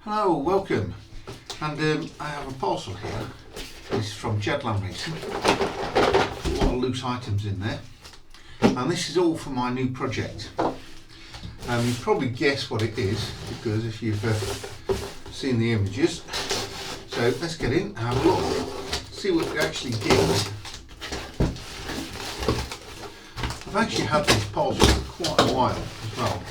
Hello, welcome. And I have a parcel here. This is from Jadlam Racing. A lot of loose items in there. And this is all for my new project. You probably guess what it is because if you've seen the images. So let's get in and have a look. See what we actually get. I've actually had this parcel for quite a while as well.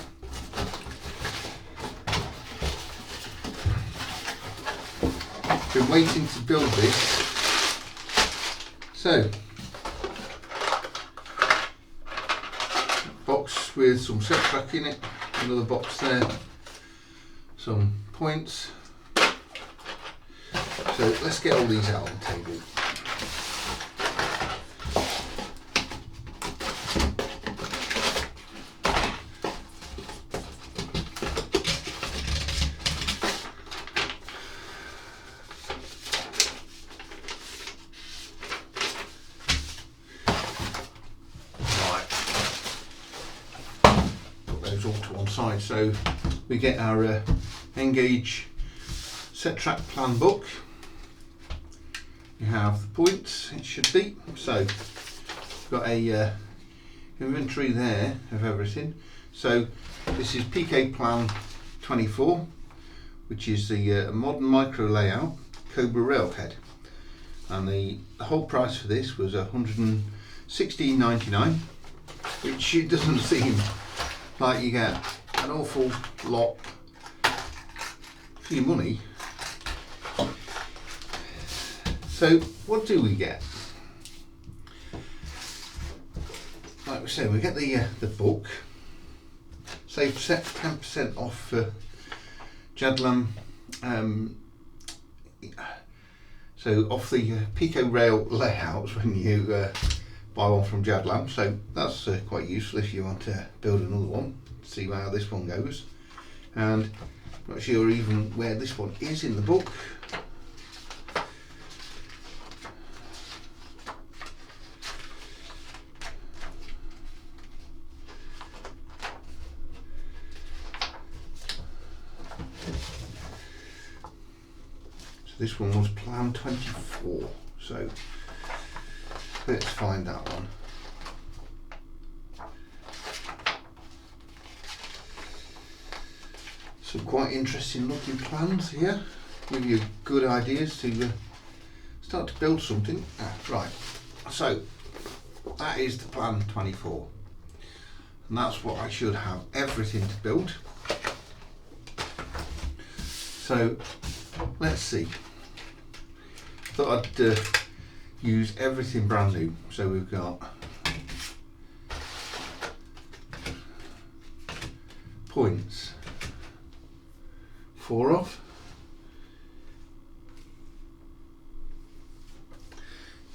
Been waiting to build this. So, box with some set track in it, another box there, some points. So let's get all these out on the table. All to one side, so we get our Engage set track plan book. You have the points, it should be. So we've got a inventory there of everything. So this is PK Plan 24, which is the modern micro layout Cobra Railhead, and the whole price for this was $116.99, which it doesn't seem like you get an awful lot for your money. So what do we get? Like we said, we get the book. Save 10% off for Jadlam. So off the Peco rail layouts when you buy one from Jadlam, so that's quite useful if you want to build another one, see how this one goes. And I'm not sure even where this one is in the book. So this one was Plan 24, so let's find that one. Some quite interesting looking plans here. Give you good ideas to start to build something. Right, so that is the Plan 24. And that's what I should have everything to build. So let's see. Thought I'd use everything brand new. So we've got points, 4 off.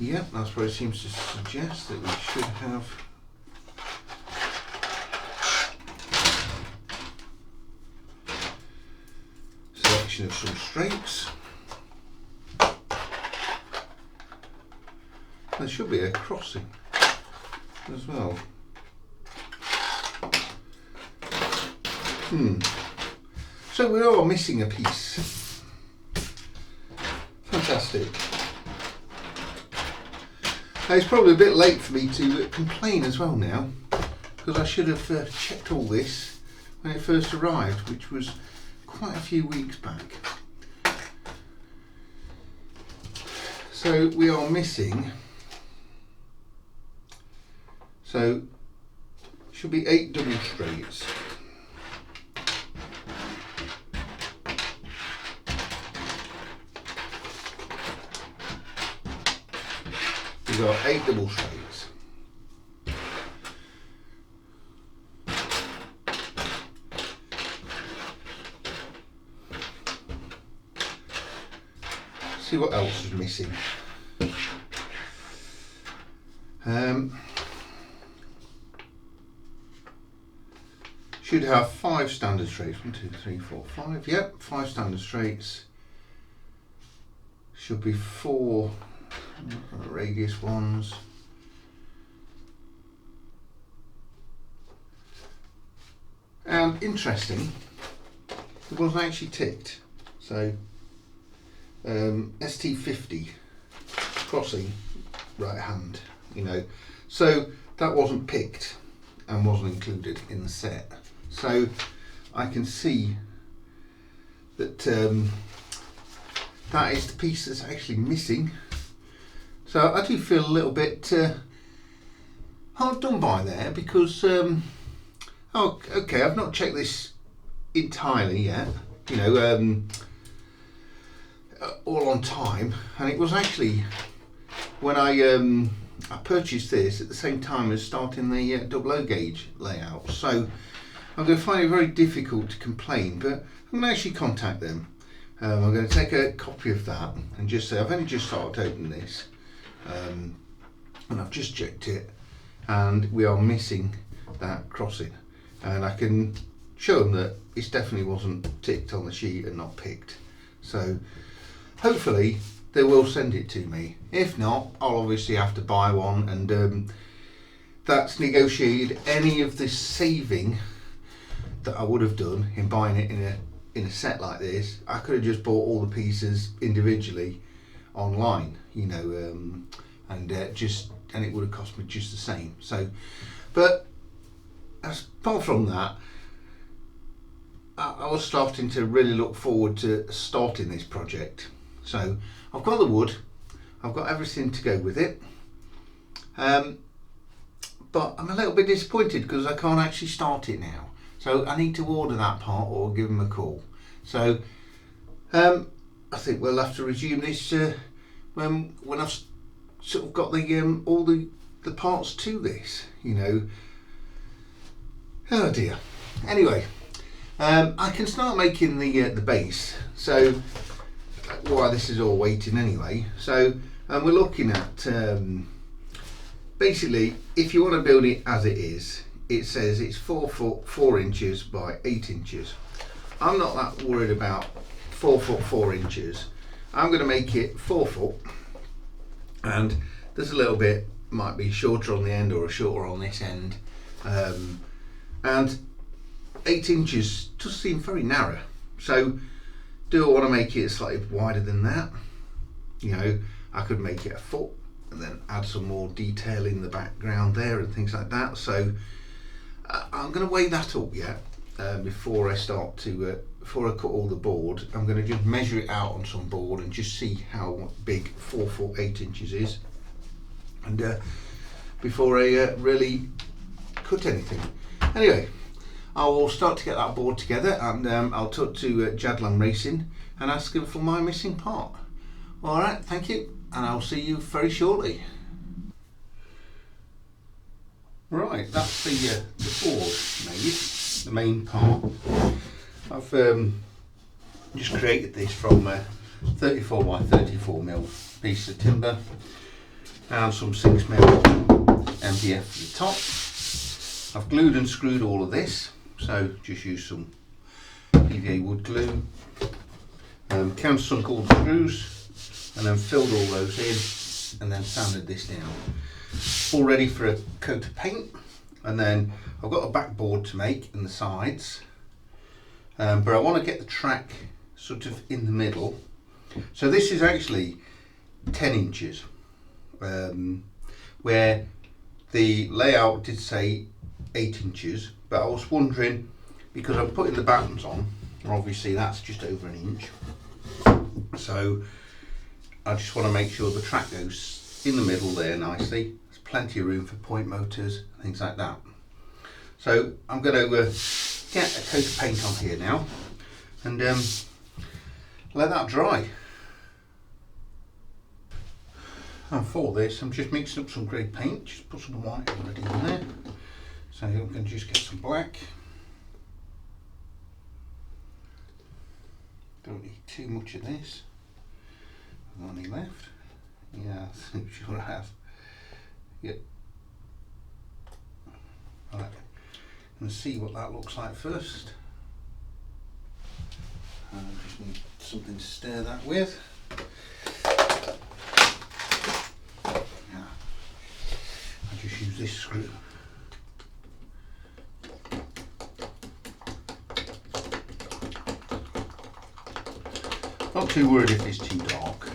Yep, that's what it seems to suggest, that we should have selection of some straights. There should be a crossing as well. So we are missing a piece. Fantastic. Now, it's probably a bit late for me to complain as well now, because I should have checked all this when it first arrived, which was quite a few weeks back. So we are missing, so should be 8 double straights. We've got 8 double straights. See what else is missing. Should have 5 standard straights. 1, 2, 3, 4, 5. Yep, 5 standard straights. Should be 4 radius ones. And interesting, it wasn't actually ticked. So ST50 crossing right hand, you know, so that wasn't picked and wasn't included in the set. So I can see that that is the piece that's actually missing. So I do feel a little bit hard done by there, because oh, okay, I've not checked this entirely yet, you know, all on time, and it was actually when I purchased this at the same time as starting the double O gauge layout. So I'm going to find it very difficult to complain, but I'm going to actually contact them. I'm going to take a copy of that and just say I've only just started to open this, and I've just checked it, and we are missing that crossing, and I can show them that it definitely wasn't ticked on the sheet and not picked. So hopefully they will send it to me. If not, I'll obviously have to buy one, and that's negotiated any of the saving that I would have done in buying it in a set like this. I could have just bought all the pieces individually online, you know, and it would have cost me just the same. So, but apart from that, I was starting to really look forward to starting this project. So I've got the wood, I've got everything to go with it, but I'm a little bit disappointed because I can't actually start it now. So I need to order that part or give them a call. So I think we'll have to resume this when I've sort of got the all the parts to this, you know. Oh dear. Anyway, I can start making the base. So while this is all waiting anyway. So we're looking at basically, if you want to build it as it is, it says it's 4 foot 4 inches by 8 inches. I'm not that worried about 4 foot 4 inches. I'm going to make it 4 foot, and there's a little bit might be shorter on the end or shorter on this end, and 8 inches does seem very narrow. So do I want to make it slightly wider than that? You know, I could make it a foot and then add some more detail in the background there and things like that. So I'm going to weigh that up yet before I start to before I cut all the board. I'm going to just measure it out on some board and just see how big 4 foot 8 inches is, and before I really cut anything. Anyway, I will start to get that board together, and I'll talk to Jadlan Racing and ask him for my missing part. Alright, thank you, and I'll see you very shortly. Right, that's the board made, the main part. I've just created this from a 34 by 34 mil piece of timber and some 6 mil MDF for the top. I've glued and screwed all of this, so just use some PVA wood glue, countersunk all the screws, and then filled all those in, and then sanded this down. All ready for a coat of paint. And then I've got a backboard to make in the sides, but I want to get the track sort of in the middle. So this is actually 10 inches, where the layout did say 8 inches, but I was wondering, because I'm putting the battens on, obviously that's just over an inch, so I just want to make sure the track goes in the middle there nicely. There's plenty of room for point motors, things like that. So I'm going to get a coat of paint on here now and let that dry. And for this I'm just mixing up some grey paint, just put some white already in there. So I'm going to just get some black. Don't need too much of this. Got any left? Yeah, I think sure I have. Yep. Right. Let's see what that looks like first. I just need something to stir that with. Yeah. I just use this screw. Not too worried if it's too dark.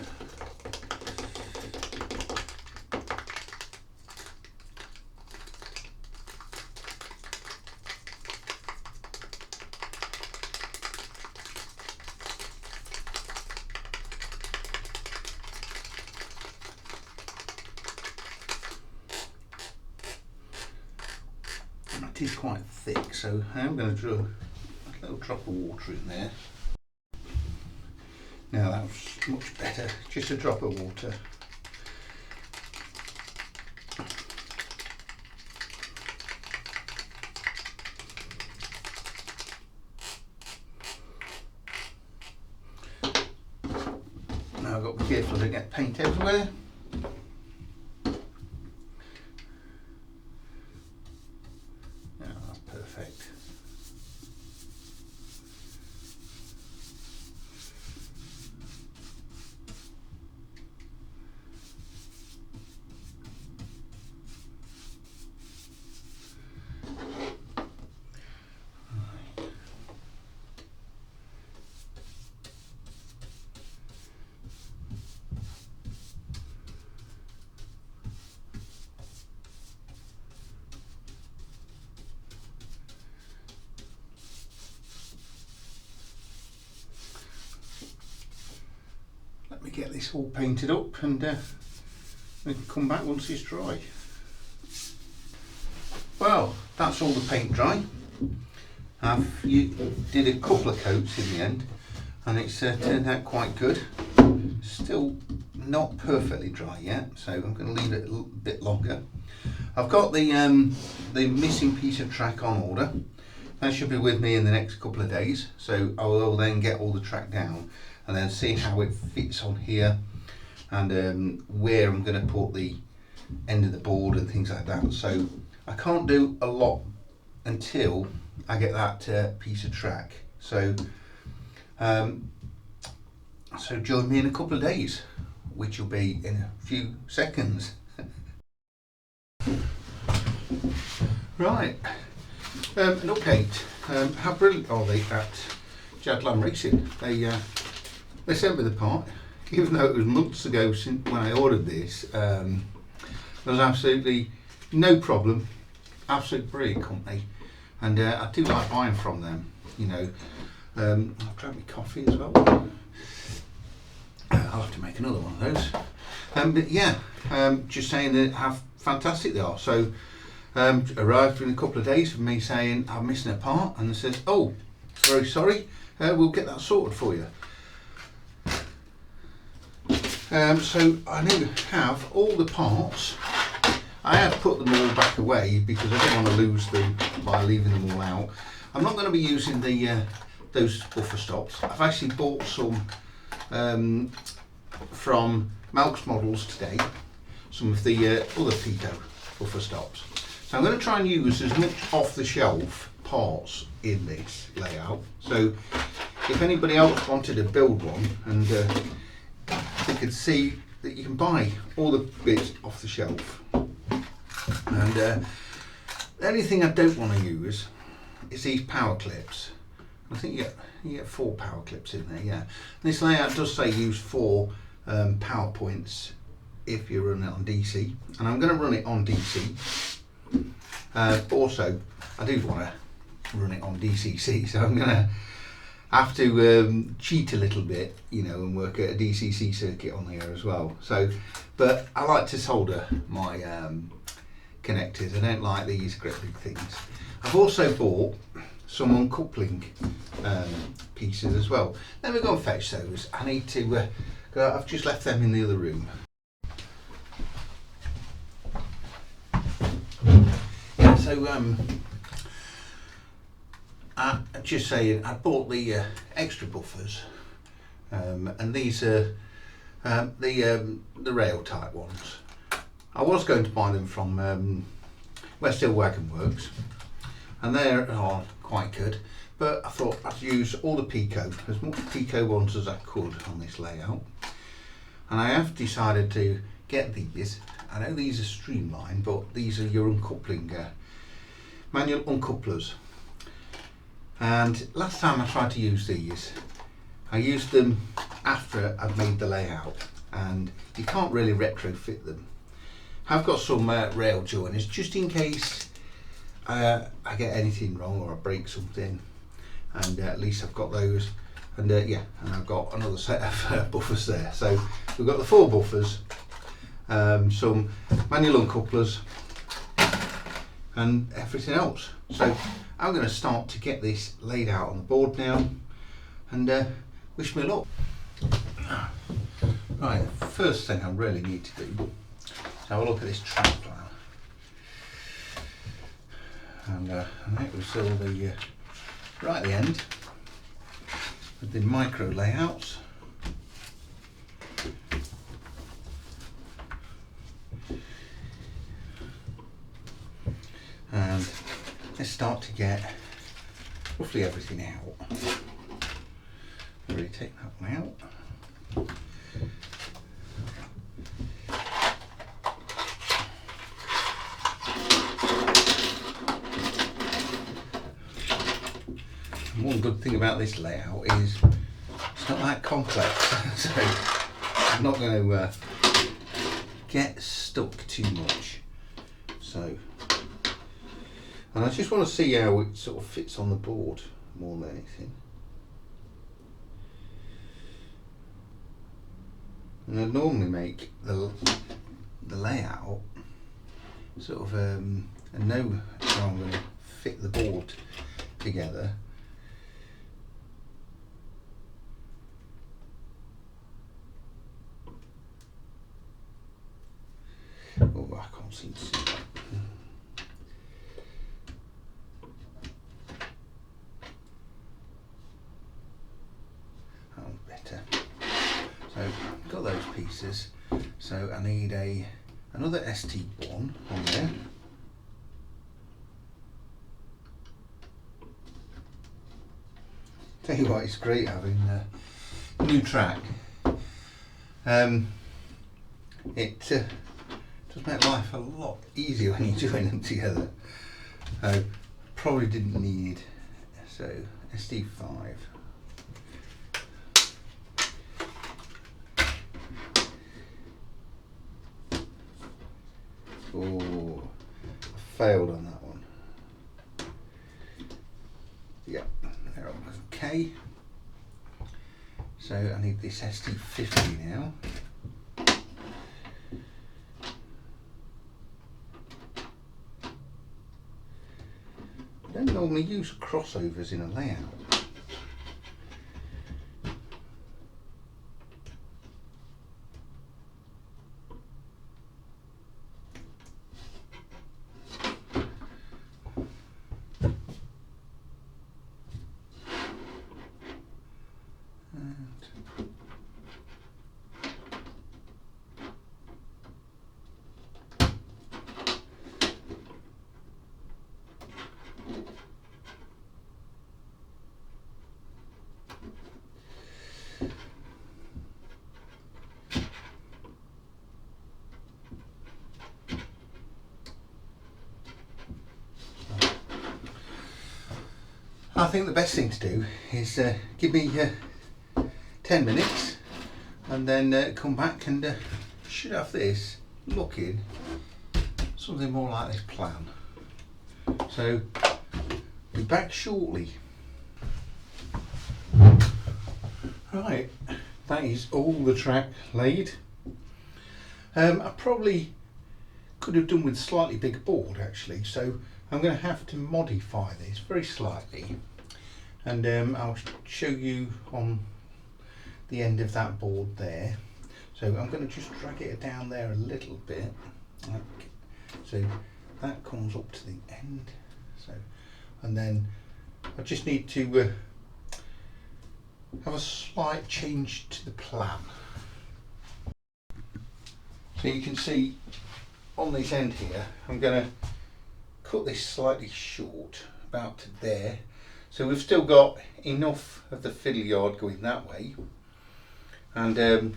It is quite thick, so I'm going to draw a little drop of water in there. Now that's much better, just a drop of water. Now I've got to be careful to get paint everywhere. Perfect. Let me get this all painted up and we can come back once it's dry. Well, that's all the paint dry. You did a couple of coats in the end and it's turned out quite good. Still not perfectly dry yet, so I'm going to leave it a little bit longer. I've got the missing piece of track on order. That should be with me in the next couple of days, so I will then get all the track down and then see how it fits on here and where I'm going to put the end of the board and things like that. So I can't do a lot until I get that piece of track. So so join me in a couple of days, which will be in a few seconds. Right, an update. How brilliant are they at Jadlam Racing? They sent me the part, even though it was months ago since when I ordered this. There was absolutely no problem. Absolute brilliant company, and I do like buying from them. You know, I've tried my coffee as well. I'll have to make another one of those. But yeah, just saying that how fantastic they are. So arrived in a couple of days with me saying I'm missing a part, and they says, "Oh, very sorry, we'll get that sorted for you." So I now have all the parts. I had put them all back away because I didn't want to lose them by leaving them all out. I'm not going to be using the those buffer stops. I've actually bought some from Malk's Models today, some of the other Peco buffer stops. So I'm going to try and use as much off-the-shelf parts in this layout. So if anybody else wanted to build one, and they could see that you can buy all the bits off the shelf. And the only thing I don't want to use is these power clips. I think you get 4 power clips in there, yeah. This layout does say use 4 power points if you run it on DC, and I'm going to run it on DC. Also, I do want to run it on DCC, so I'm going to have to cheat a little bit, you know, and work at a DCC circuit on here as well. So, but I like to solder my connectors. I don't like these great big things. I've also bought some uncoupling pieces as well. Let me go and fetch those. I need to go. I've just left them in the other room. Yeah, so just saying, I bought the extra buffers, and these are the rail type ones. I was going to buy them from West Hill Wagon Works, and they are quite good, but I thought I'd use all the Peco, as much Peco ones as I could on this layout, and I have decided to get these. I know these are streamlined, but these are your uncoupling, manual uncouplers. And last time I tried to use these, I used them after I've made the layout, and you can't really retrofit them. I've got some rail joiners just in case I get anything wrong or I break something, and at least I've got those. And yeah, and I've got another set of buffers there. So we've got the 4 buffers, some manual uncouplers, and everything else. So I'm going to start to get this laid out on the board now, and wish me luck. Right, the first thing I really need to do is have a look at this track plan. And that was all the right at the end with the micro layouts. And let's start to get roughly everything out. Really take that one out. One good thing about this layout is it's not that complex, so I'm not going to get stuck too much. So, and I just want to see how it sort of fits on the board more than anything. And I normally make the layout sort of and know how I'm going to fit the board together. Oh, I can't seem to see that. Oh, better. So I've got those pieces. So I need another ST1 on there. Tell you what, it's great having a new track. It does make life a lot easier when you're doing them together. So probably didn't need, so SD5. Oh, I failed on that one. Yeah, there I was. Okay. So I need this SD50 now. I don't normally use crossovers in a layout. I think the best thing to do is give me 10 minutes and then come back and should have this looking something more like this plan. So be back shortly. Right, that is all the track laid. I probably could have done with a slightly bigger board actually, so I'm going to have to modify this very slightly, and I'll show you on the end of that board there. So I'm going to just drag it down there a little bit, so that comes up to the end. So, and then I just need to have a slight change to the plan. So you can see on this end here, I'm going to cut this slightly short, about to there. So we've still got enough of the fiddle yard going that way, and it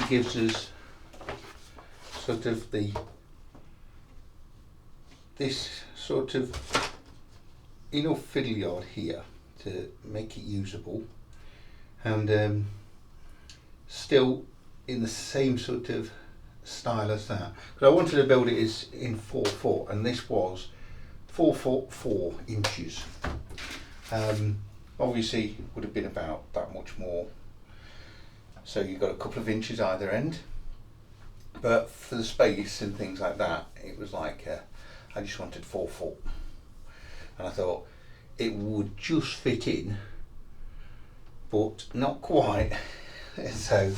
gives us sort of this sort of enough fiddle yard here to make it usable, and still in the same sort of style as that. But I wanted to build it as in 4 foot, and this was 4 foot 4 inches. Obviously would have been about that much more, so you've got a couple of inches either end, but for the space and things like that, it was like I just wanted 4 foot, and I thought it would just fit in, but not quite. So,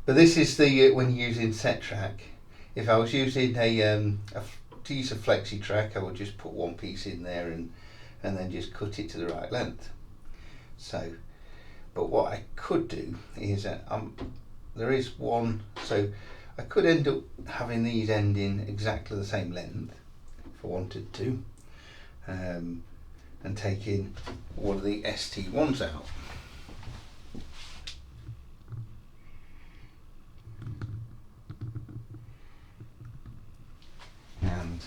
but this is the when you're using set track. If I was using to use a flexi track, I would just put one piece in there and then just cut it to the right length. So, but what I could do is there is one, so I could end up having these ending exactly the same length if I wanted to, and taking one of the ST1s out. And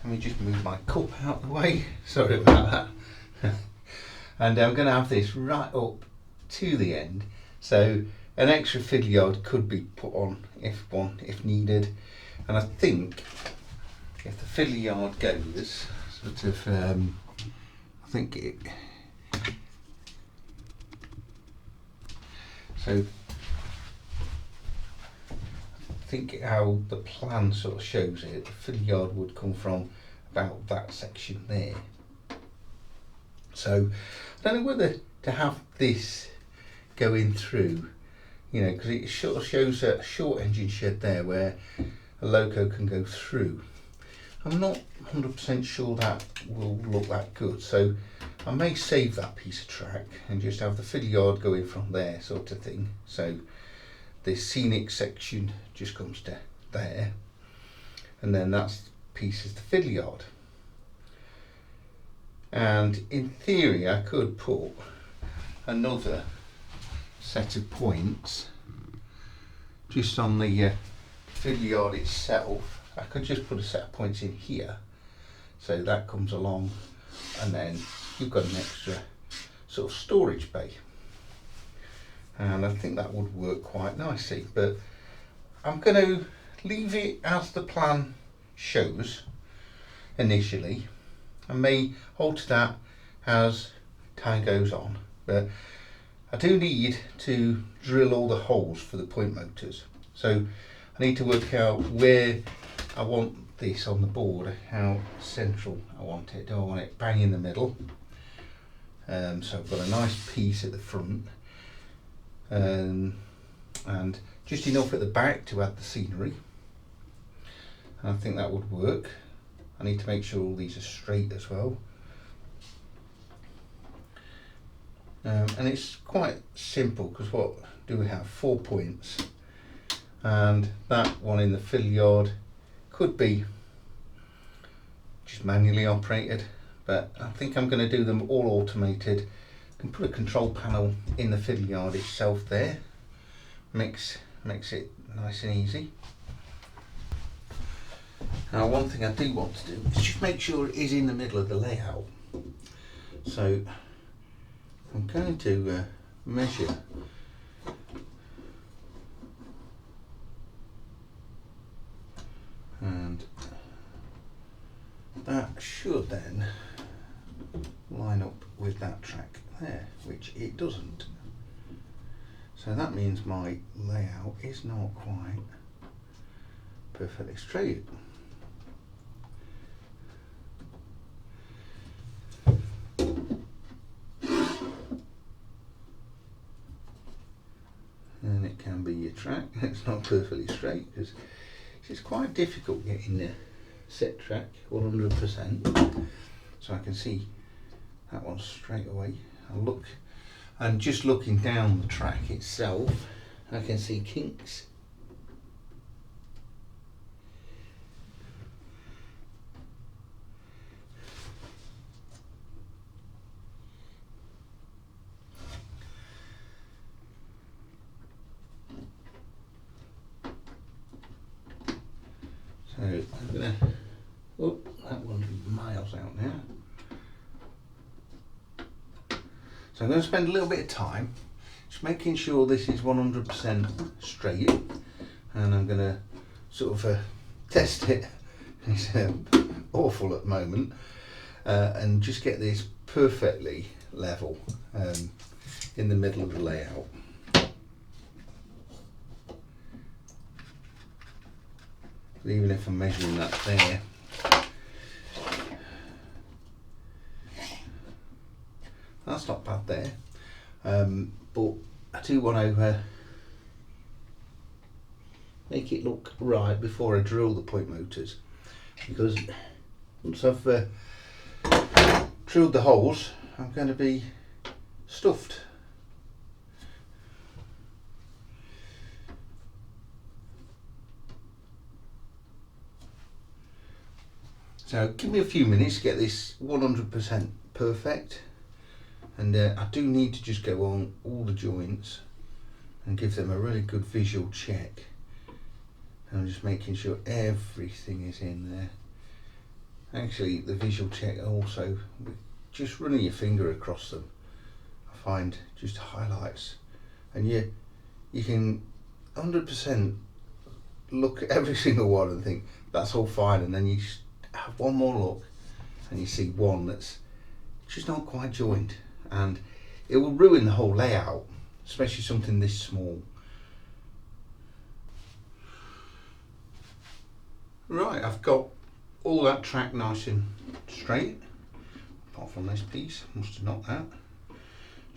let me just move my cup out of the way, sorry about that. And I'm going to have this right up to the end, so an extra fiddle yard could be put on if needed. And I think if the fiddle yard goes sort of, I think it, so I think how the plan sort of shows it, the fiddle yard would come from about that section there. So I don't know whether to have this going through, you know, because it sort of shows a short engine shed there where a Loco can go through. I'm not 100% sure that will look that good, so I may save that piece of track and just have the fiddle yard going from there, sort of thing. So the scenic section just comes to there, and then that piece is the fiddle yard. And in theory I could put another set of points just on the fiddle yard itself. I could just put a set of points in here, so that comes along, and then you've got an extra sort of storage bay, and I think that would work quite nicely. But I'm going to leave it as the plan shows initially. I may alter that as time goes on, but I do need to drill all the holes for the point motors. So I need to work out where I want this on the board, how central I want it. Do I want it bang in the middle? So I've got a nice piece at the front, and just enough at the back to add the scenery. And I think that would work. I need to make sure all these are straight as well. And it's quite simple, because what do we have? 4 points, and that one in the fiddle yard could be just manually operated, but I think I'm going to do them all automated. I can put a control panel in the fiddle yard itself there, makes it nice and easy. Now, one thing I do want to do is just make sure it is in the middle of the layout. So I'm going to measure and that should then line up with that track there, which it doesn't. So that means my layout is not quite perfectly straight. And it can be your track. It's not perfectly straight, because it's quite difficult getting the set track 100%. So I can see that one straight away. I'll look, and just looking down the track itself, I can see kinks. So I'm gonna, oh, that one's miles out now. So I'm going to spend a little bit of time Just making sure this is 100% straight, and I'm going to sort of test it. It's awful at the moment, and just get this perfectly level in the middle of the layout. But even if I'm measuring that there, that's not bad there, but I do want to make it look right before I drill the point motors, because once I've drilled the holes, I'm going to be stuffed. So give me a few minutes to get this 100% perfect, and I do need to just go on all the joints and give them a really good visual check. And I'm just making sure everything is in there. Actually, the visual check also, just running your finger across them, I find just highlights, and you can 100% look at every single one and think that's all fine, and then you just have one more look and you see one that's just not quite joined, and it will ruin the whole layout, especially something this small. Right, I've got all that track nice and straight, apart from this piece. Must have knocked that,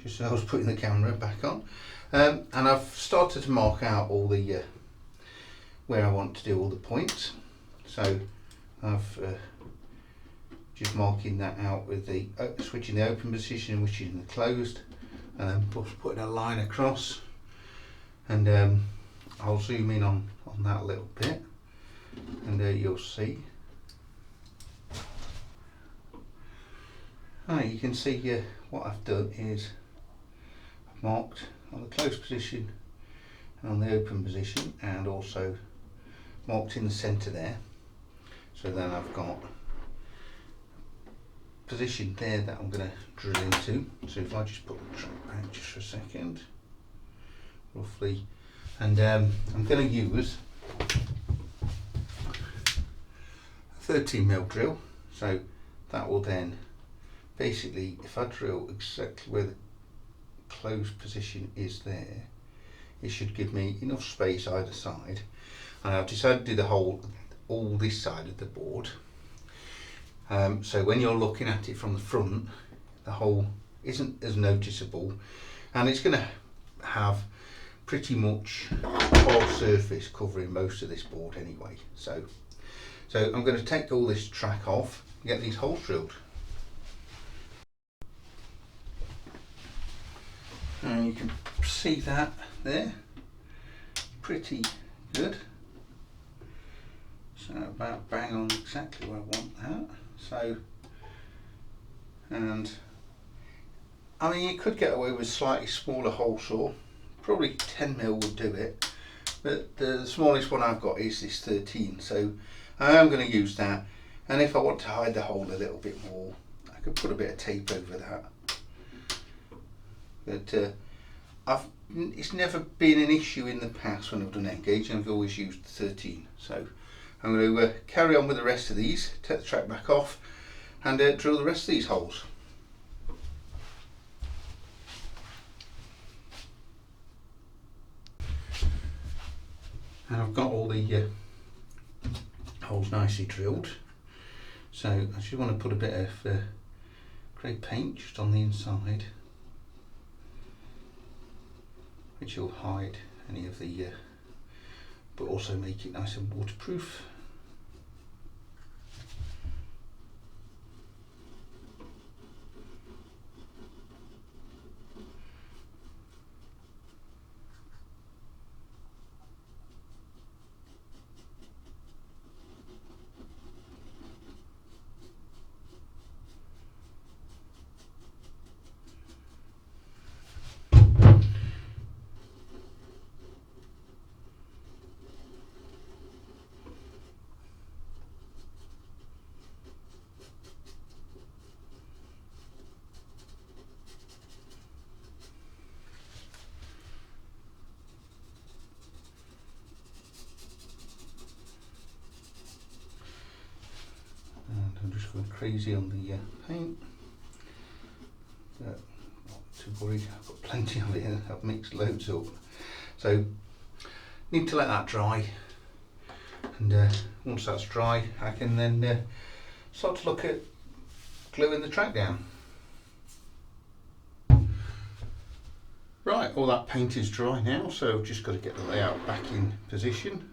just as I was putting the camera back on. And I've started to mark out all the where I want to do all the points. So I've just marking that out with the switching the open position, which is in the closed, and then putting a line across. And I'll zoom in on that a little bit, and you'll see. You can see what I've done is I've marked on the closed position and on the open position, and also marked in the centre there. So then I've got position there that I'm going to drill into. So if I just put the track back just for a second, roughly, and I'm going to use a 13mm drill. So that will then basically, if I drill exactly where the closed position is there, it should give me enough space either side. And I've decided to do the whole, all this side of the board. So when you're looking at it from the front, the hole isn't as noticeable, and it's going to have pretty much hard surface covering most of this board anyway. So I'm going to take all this track off and get these holes drilled. And you can see that there, pretty good. So about bang on exactly where I want that. So, and I mean, you could get away with slightly smaller hole saw, probably 10mm would do it, but the smallest one I've got is this 13, so I am going to use that. And if I want to hide the hole a little bit more, I could put a bit of tape over that. But it's never been an issue in the past when I've done N-gauge, and I've always used 13. So I'm going to carry on with the rest of these, take the track back off, and drill the rest of these holes. And I've got all the holes nicely drilled, so I just want to put a bit of grey paint just on the inside, which will hide any of the but also make it nice and waterproof. crazy on the paint. Not too worried, I've got plenty of it, I've mixed loads up. So need to let that dry, and once that's dry I can then start to look at gluing the track down. Right, all that paint is dry now, so I've just got to get the layout back in position.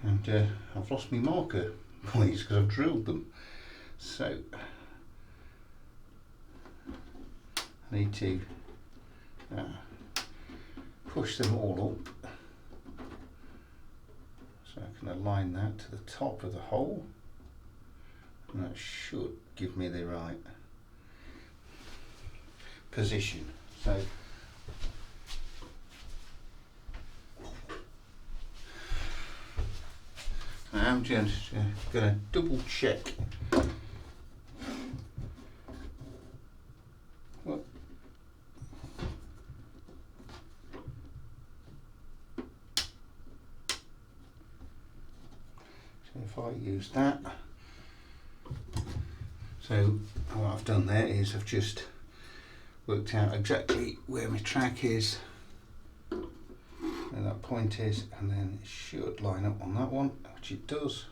And I've lost my marker points because I've drilled them. So I need to push them all up so I can align that to the top of the hole, and that should give me the right position. So I'm just going to double check what so if I use that, so what I've done there is I've just worked out exactly where my track is, where that point is, and then it should line up on that one, which it does.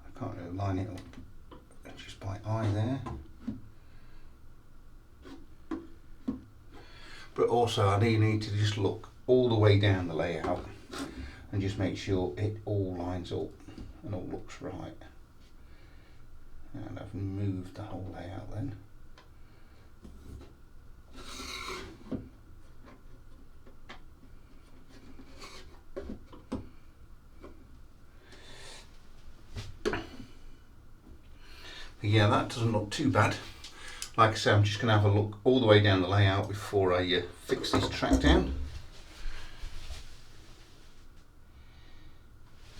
I can't really line it up just by eye there, but also I need to just look all the way down the layout and just make sure it all lines up and all looks right. And I've moved the whole layout then. Yeah, that doesn't look too bad. Like I say, I'm just going to have a look all the way down the layout before I fix this track down.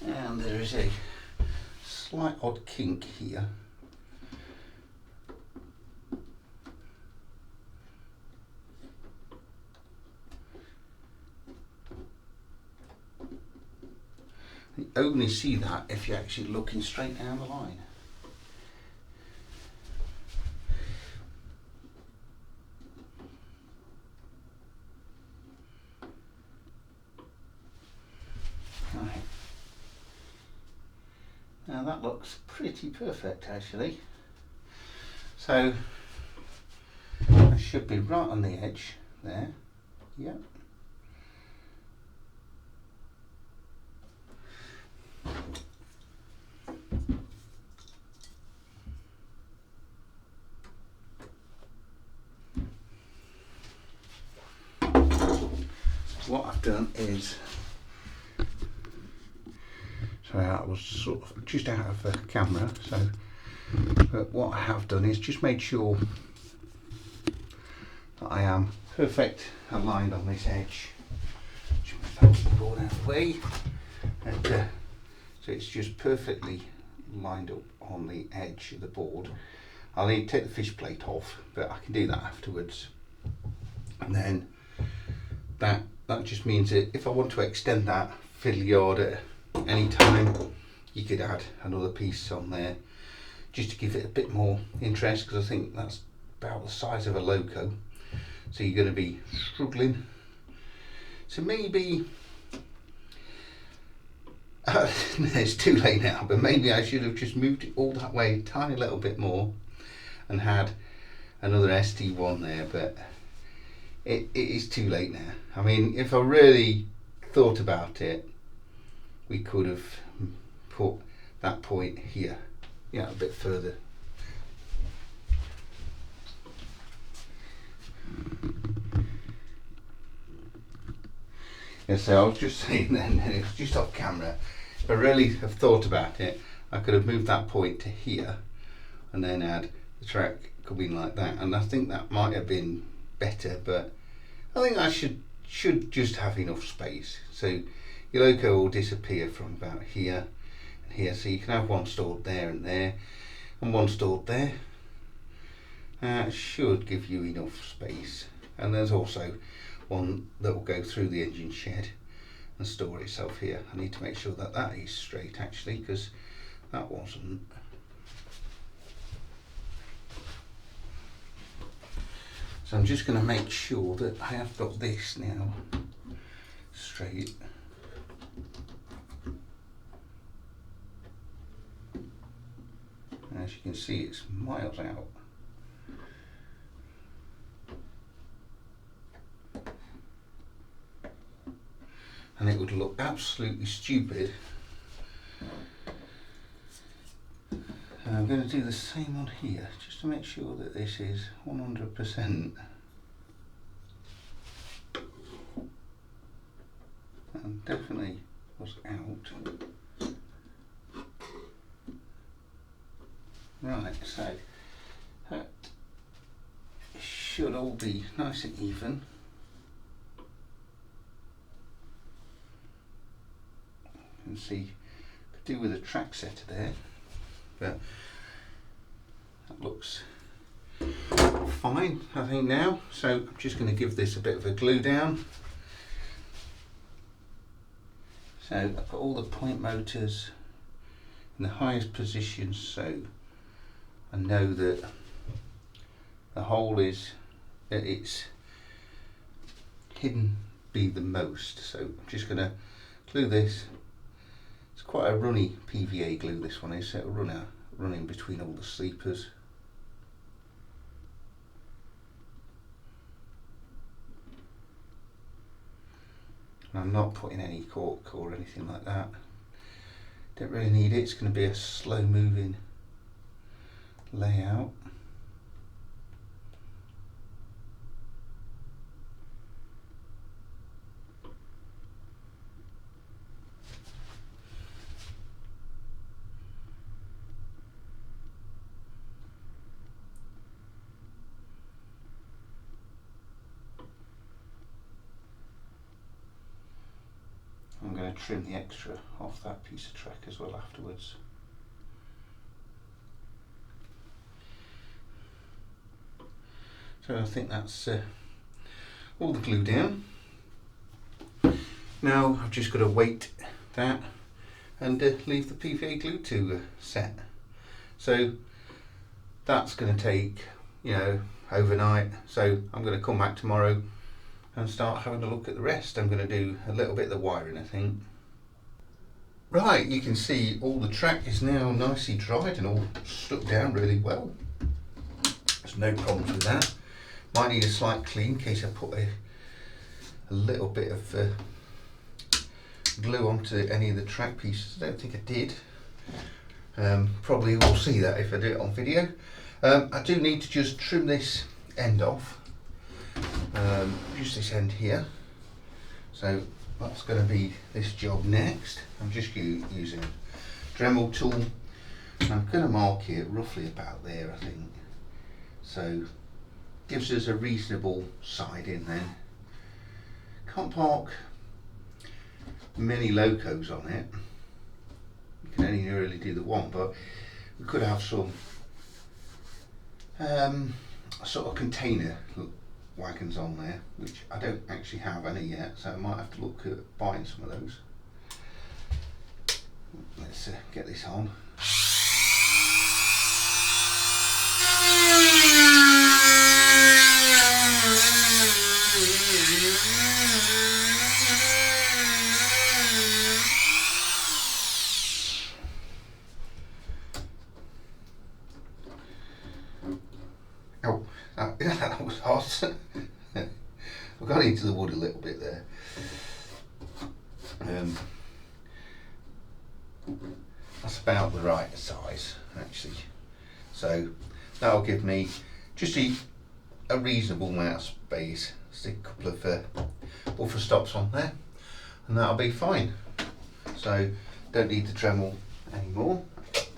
And there is a slight odd kink here. You only see that if you're actually looking straight down the line. Right. Now that looks pretty perfect actually. So I should be right on the edge there. Yep. What I've done is, sorry, I was sort of just out of the camera, so but what I have done is just made sure that I am perfect aligned on this edge. Just move that board out of the way, and so it's just perfectly lined up on the edge of the board. I'll need to take the fish plate off, but I can do that afterwards. And then that just means that if I want to extend that fiddle yard at any time, you could add another piece on there just to give it a bit more interest, because I think that's about the size of a Loco, so you're going to be struggling. So maybe it's too late now, but maybe I should have just moved it all that way a tiny little bit more and had another ST1 there, but it is too late now. I mean, if I really thought about it, we could have put that point here, yeah, a bit further. Yeah, so I was just saying then, it was just off camera, if I really have thought about it, I could have moved that point to here and then had the track coming like that, and I think that might have been better, but I think I should just have enough space. So your Loco will disappear from about here and here, so you can have one stored there and there, and one stored there. It should give you enough space. And there's also one that will go through the engine shed and store itself here. I need to make sure that that is straight actually, because that wasn't. So I'm just going to make sure that I have got this now straight. As you can see, it's miles out. And it would look absolutely stupid. And I'm going to do the same on here, just to make sure that this is 100%. And definitely was out. Right, so that should all be nice and even. You can see, could do with a track setter there, but that looks fine, I think now. So I'm just going to give this a bit of a glue down. So I've got all the point motors in the highest positions, so I know that the hole is that it's hidden be the most. So I'm just going to glue this. It's quite a runny PVA glue, this one is, so it'll run in between all the sleepers. And I'm not putting any cork or anything like that. Don't really need it. It's going to be a slow moving layout. I'm going to trim the extra off that piece of track as well afterwards. So I think that's all the glue down. Now I've just got to weight that and leave the PVA glue to set. So that's going to take, you know, overnight. So I'm going to come back tomorrow and start having a look at the rest. I'm going to do a little bit of the wiring, I think. Right, you can see all the track is now nicely dried and all stuck down really well. There's no problems with that. Might need a slight clean in case I put a little bit of glue onto any of the track pieces. I don't think I did. Probably will see that if I do it on video. I do need to just trim this end off. Just this end here. So that's going to be this job next. I'm just using a Dremel tool. I'm going to mark it roughly about there, I think. So gives us a reasonable side in then. Can't park many Locos on it. You can only really do the one, but we could have some sort of container wagons on there, which I don't actually have any yet, so I might have to look at buying some of those. Let's get this on. Oh, that was hot. I got into the wood a little bit there. That's about the right size, actually. So that'll give me just a reasonable amount of space. Stick a couple of buffer stops on there, and that'll be fine. So don't need the Dremel anymore.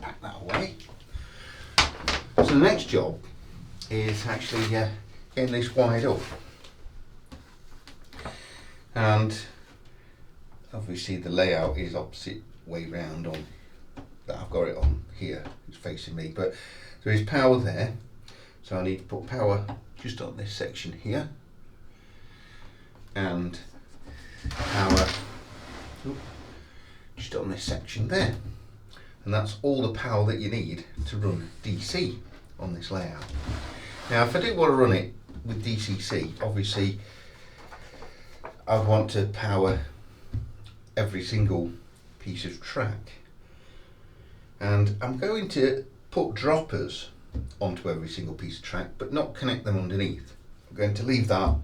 Pack that away. So the next job is actually getting this wired up. And obviously the layout is opposite way round on that. I've got it on here, it's facing me, but there is power there, so I need to put power just on this section here, and power just on this section there, and that's all the power that you need to run DC on this layout. Now if I do want to run it with DCC, obviously I want to power every single piece of track, and I'm going to put droppers onto every single piece of track but not connect them underneath. I'm going to leave that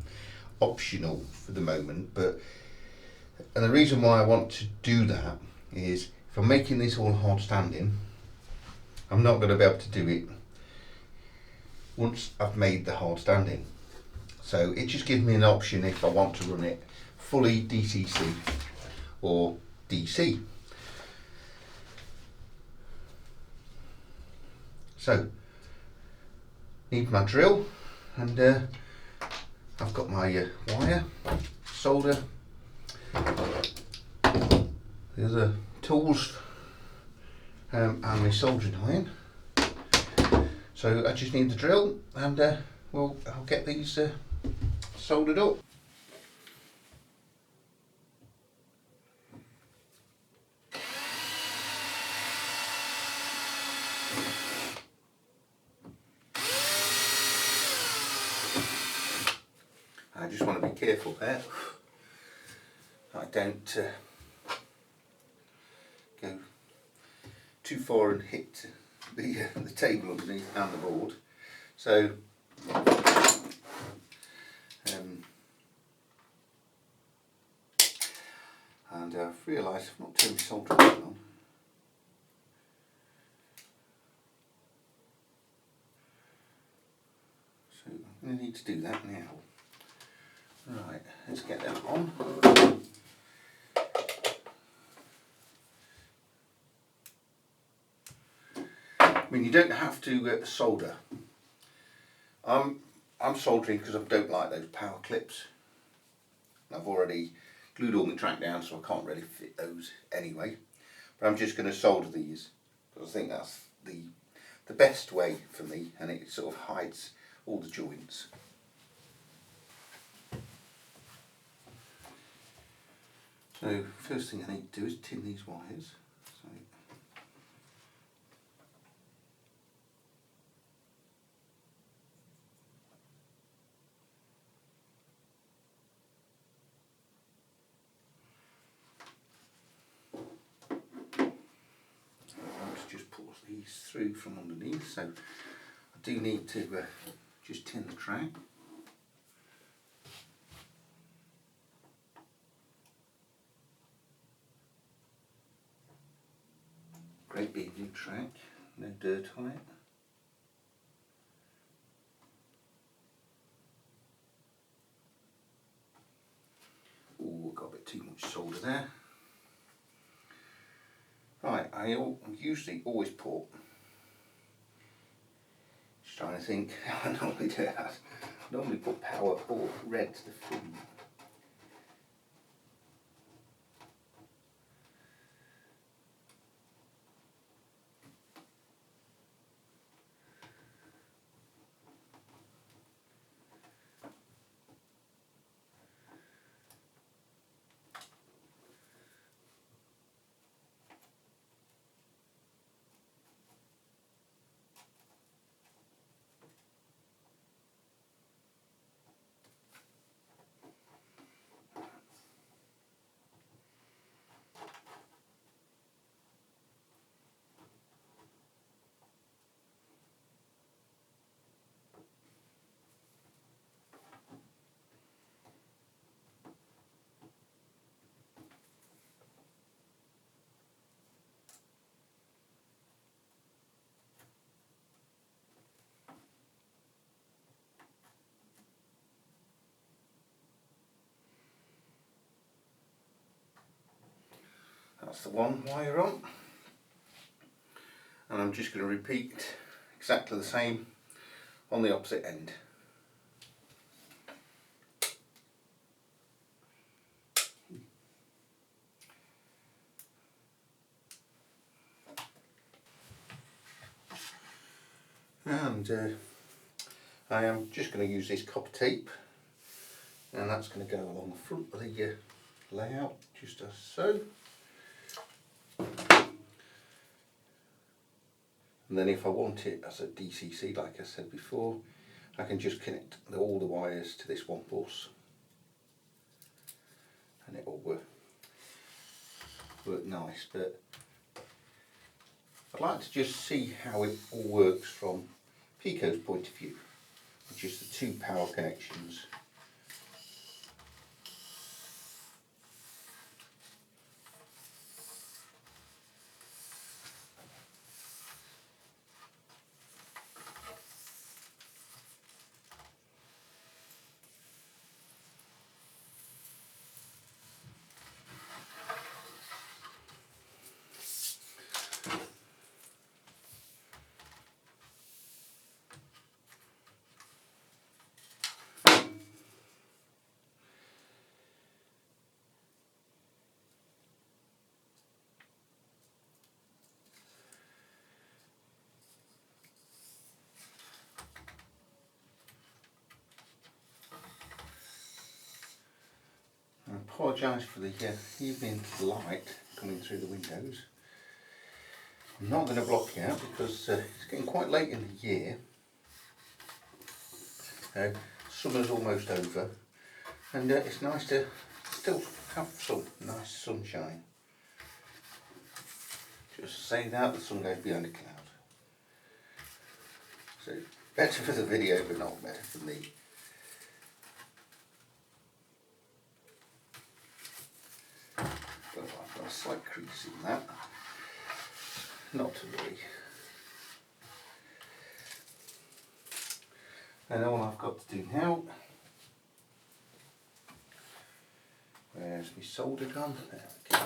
optional for the moment, and the reason why I want to do that is if I'm making this all hard standing, I'm not going to be able to do it once I've made the hard standing. So it just gives me an option if I want to run it fully DCC or DC. So, need my drill, and I've got my wire, solder, the other tools, and my soldering iron. So I just need the drill, and I'll get these soldered up. I just want to be careful there. I don't go too far and hit the table underneath and the board. So and I've realised I've not turned my soldering iron on. So I'm going to need to do that now. Right, let's get that on. I mean, you don't have to solder. I'm soldering because I don't like those power clips. I've already glued all my track down, so I can't really fit those anyway. But I'm just going to solder these because I think that's the best way for me, and it sort of hides all the joints. So first thing I need to do is tin these wires. So let's just pull these through from underneath. So I do need to just tin the track. Great big new track, no dirt on it. Oh, got a bit too much solder there. Right, I usually always put, just trying to think how I normally do that. I normally put power or red to the front. That's the one wire on, and I'm just going to repeat exactly the same on the opposite end. And I am just going to use this copper tape, and that's going to go along the front of the layout, just as so. And then if I want it as a DCC, like I said before, I can just connect all the wires to this one bus and it will work nice. But I'd like to just see how it all works from Peco's point of view, with just the two power connections. I apologise for the evening light coming through the windows. I'm not going to block you out because it's getting quite late in the year. Summer's almost over, and it's nice to still have some nice sunshine. Just saying that, the sun goes behind a cloud. So better for the video, but not better for me. But I've got a slight crease in that. Not to worry. And all I've got to do now, where's my solder gun? There we go.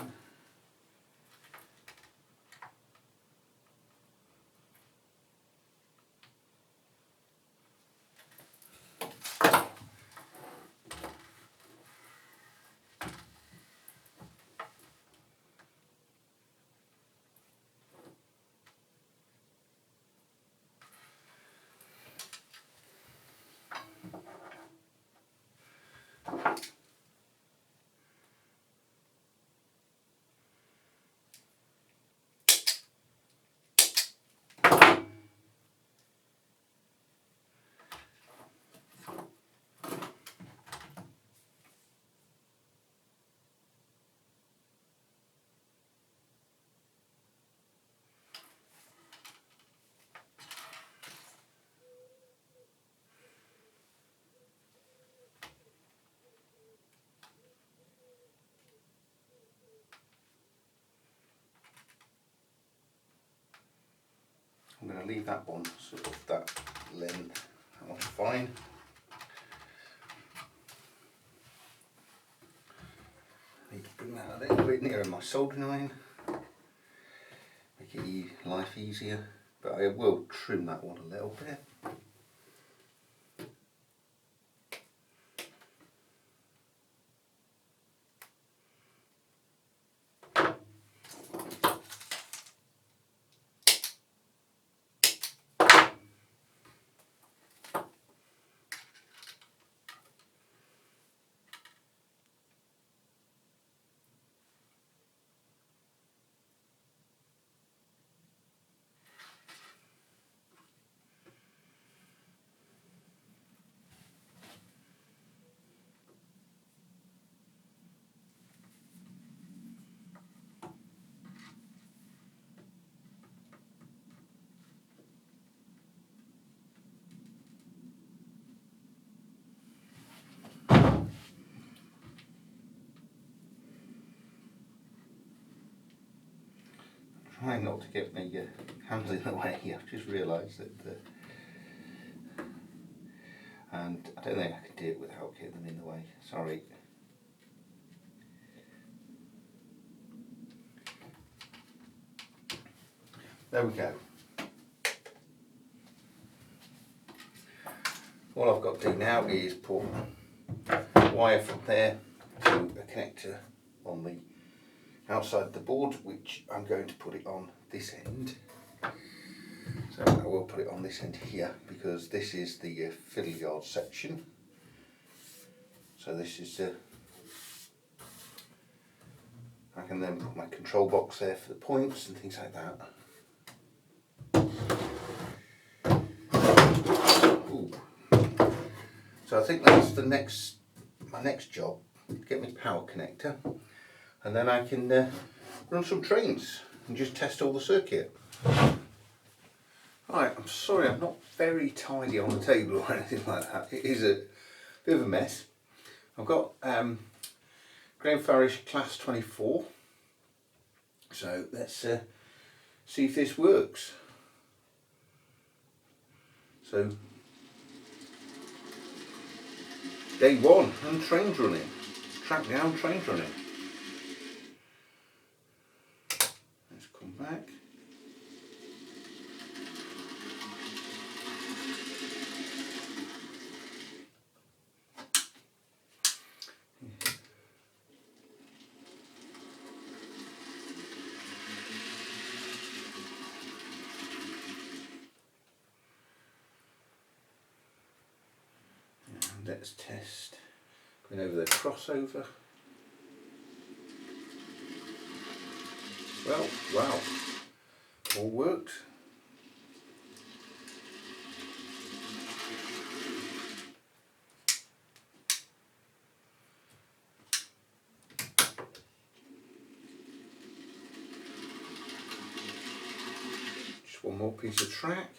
I'm going to leave that one sort of that length. That one's fine. I need to bring that a little bit nearer my soldering iron, make it life easier, but I will trim that one a little bit. Trying not to get my hands in the way. I've just realised that, and I don't think I can do it without getting them in the way. Sorry. There we go. All I've got to do now is pull wire from there to a connector on the outside the board, which I'm going to put it on this end. So I will put it on this end here because this is the fiddle yard section. So this is I can then put my control box there for the points and things like that. Ooh. So I think that's my next job, get my power connector, and then I can run some trains and just test all the circuit. Right, I'm sorry I'm not very tidy on the table or anything like that. It is a bit of a mess. I've got Graham Farish Class 24. So let's see if this works. So day one and trains running. Track down, trains running. Let's come back. And let's test going over the crossover. Well, wow, all worked. Just one more piece of track.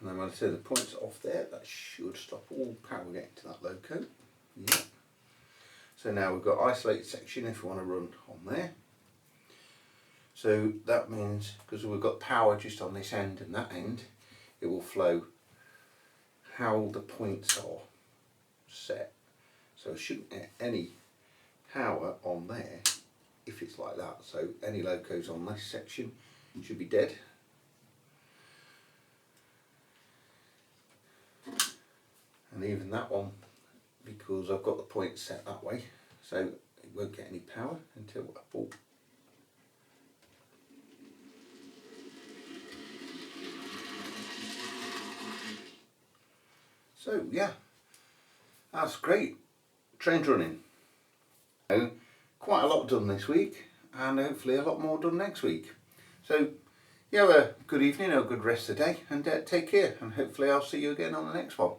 And then when I say the point's off there, that should stop all power getting to that loco. Yeah. So now we've got isolated section if we want to run on there. So that means, because we've got power just on this end and that end, it will flow how the points are set. So I shouldn't get any power on there if it's like that. So any locos on this section should be dead. And even that one, because I've got the point set that way, so it won't get any power until I pull. So yeah, that's great. Trains running. So, quite a lot done this week, and hopefully a lot more done next week. So you have a good evening or a good rest of the day, and take care, and hopefully I'll see you again on the next one.